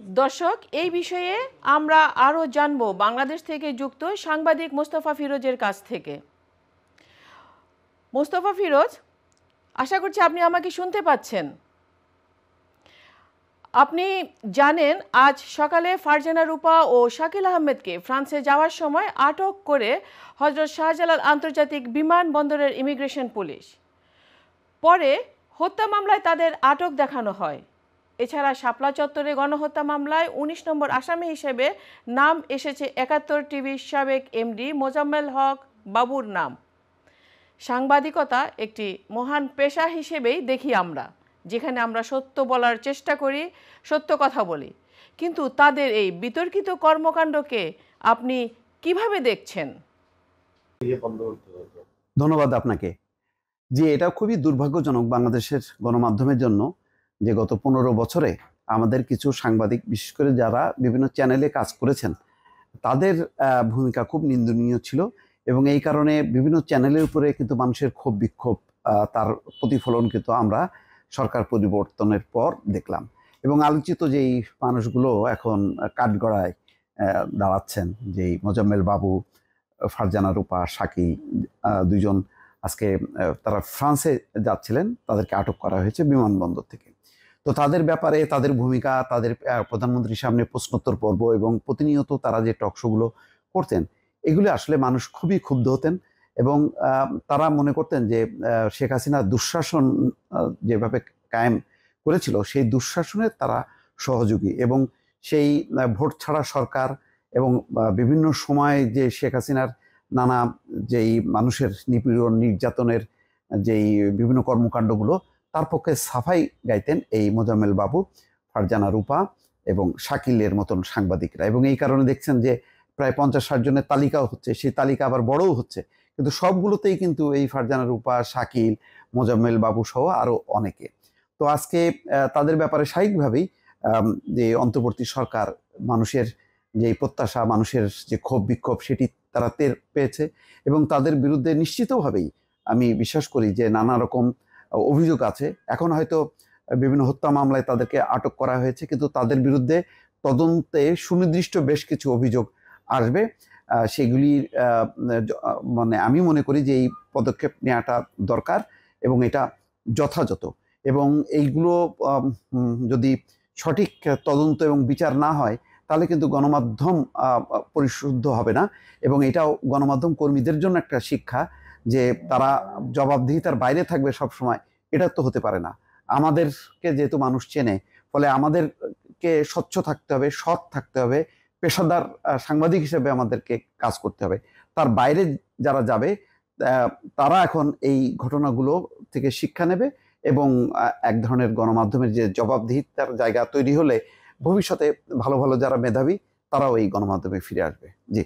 দর্শক, এই বিষয়ে আমরা আরও জানব বাংলাদেশ থেকে যুক্ত সাংবাদিক মোস্তফা ফিরোজের কাছ থেকে। মোস্তফা ফিরোজ, আশা করছি আপনি আমাকে শুনতে পাচ্ছেন। আপনি জানেন আজ সকালে ফারজানা রূপা ও শাকিল আহমেদকে ফ্রান্সে যাওয়ার সময় আটক করে হজরত শাহজালাল আন্তর্জাতিক বিমানবন্দরের ইমিগ্রেশন পুলিশ। পরে হত্যা মামলায় তাদের আটক দেখানো হয়। এছাড়া শাপলা চত্বরে গণহত্যা মামলায় ১৯ নম্বর আসামি হিসেবে নাম এসেছে ৭১ টিভির সাবেক এমডি মোজাম্মেল হক বাবুর নাম। সাংবাদিকতা একটি মহান পেশা হিসেবেই দেখি আমরা, যেখানে আমরা সত্য বলার চেষ্টা করি, সত্য কথা বলি। কিন্তু তাদের এই বিতর্কিত কর্মকাণ্ডকে আপনি কিভাবে দেখছেন? ধন্যবাদ আপনাকে। যে এটা খুবই দুর্ভাগ্যজনক বাংলাদেশের গণমাধ্যমের জন্য যে গত ১৫ বছরে আমাদের কিছু সাংবাদিক, বিশেষ করে যারা বিভিন্ন চ্যানেলে কাজ করেছেন, তাদের ভূমিকা খুব নিন্দনীয় ছিল এবং এই কারণে বিভিন্ন চ্যানেলের উপরে কিন্তু মানুষের ক্ষোভ বিক্ষোভ, তার প্রতিফলন কিন্তু আমরা সরকার পরিবর্তনের পর দেখলাম। এবং আলোচিত যেই মানুষগুলো এখন কাঠগড়ায় দাঁড়াচ্ছেন, যেই মোজাম্মেল বাবু, ফারজানা রূপা, শাকিল, দুইজন আজকে তারা ফ্রান্সে যাচ্ছিলেন, তাদেরকে আটক করা হয়েছে বিমানবন্দর থেকে। তো তাদের ব্যাপারে তাদের ভূমিকা, তাদের প্রধানমন্ত্রীর সামনে প্রশ্নোত্তর পর্ব এবং প্রতিনিয়ত তারা যে টকশোগুলো করতেন, এগুলো আসলে মানুষ খুবই ক্ষুব্ধ হতেন এবং তারা মনে করতেন যে শেখ হাসিনা দুঃশাসন যেভাবে কায়েম করেছিল, সেই দুঃশাসনের তারা সহযোগী এবং সেই ভোট ছাড়া সরকার এবং বিভিন্ন সময় যে শেখ হাসিনার নানা যেই মানুষের নিপীড়ন নির্যাতনের যেই বিভিন্ন কর্মকাণ্ডগুলো, তার পক্ষে সাফাই গাইতেন এই মোজাম্মেল বাবু, ফারজানা রূপা এবং শাকিলের মতন সাংবাদিকরা। এবং এই কারণে দেখছেন যে প্রায় ৫০-৬০ জনের তালিকাও হচ্ছে, সেই তালিকা আবার বড়ও হচ্ছে, কিন্তু সবগুলোতেই কিন্তু এই ফারজানা রূপা, শাকিল, মোজাম্মেল বাবু সহ আরও অনেকে। তো আজকে তাদের ব্যাপারে স্বাভাবিকভাবেই যে অন্তর্বর্তী সরকার মানুষের যে প্রত্যাশা, মানুষের যে ক্ষোভ বিক্ষোভ, সেটি তারা টের পেয়েছে এবং তাদের বিরুদ্ধে নিশ্চিতভাবেই আমি বিশ্বাস করি যে নানা রকম অভিযোগ আছে। এখন হয়তো বিভিন্ন হত্যা মামলায় তাদেরকে আটক করা হয়েছে, কিন্তু তাদের বিরুদ্ধে তদন্তে সুনির্দিষ্ট বেশ কিছু অভিযোগ আসবে। সেগুলির মানে আমি মনে করি যে এই পদক্ষেপ নেওয়াটা দরকার এবং এটা যথাযথ। এবং এইগুলো যদি সঠিক তদন্ত এবং বিচার না হয়, তাহলে কিন্তু গণমাধ্যম পরিশুদ্ধ হবে না এবং এটাও গণমাধ্যম কর্মীদের জন্য একটা শিক্ষা যে তারা জবাবদিহিতার বাইরে থাকবে সব সময়, এটা তো হতে পারে না। আমাদেরকে যেহেতু মানুষ চেনে, ফলে আমাদেরকে স্বচ্ছ থাকতে হবে, সৎ থাকতে হবে, পেশাদার সাংবাদিক হিসেবে আমাদেরকে কাজ করতে হবে। তার বাইরে যারা যাবে তারা এখন এই ঘটনাগুলো থেকে শিক্ষা নেবে এবং এক ধরনের গণমাধ্যমের যে জবাবদিহিতার জায়গা তৈরি হলে ভবিষ্যতে ভালো ভালো যারা মেধাবী, তারাও এই গণমাধ্যমে ফিরে আসবে। জি।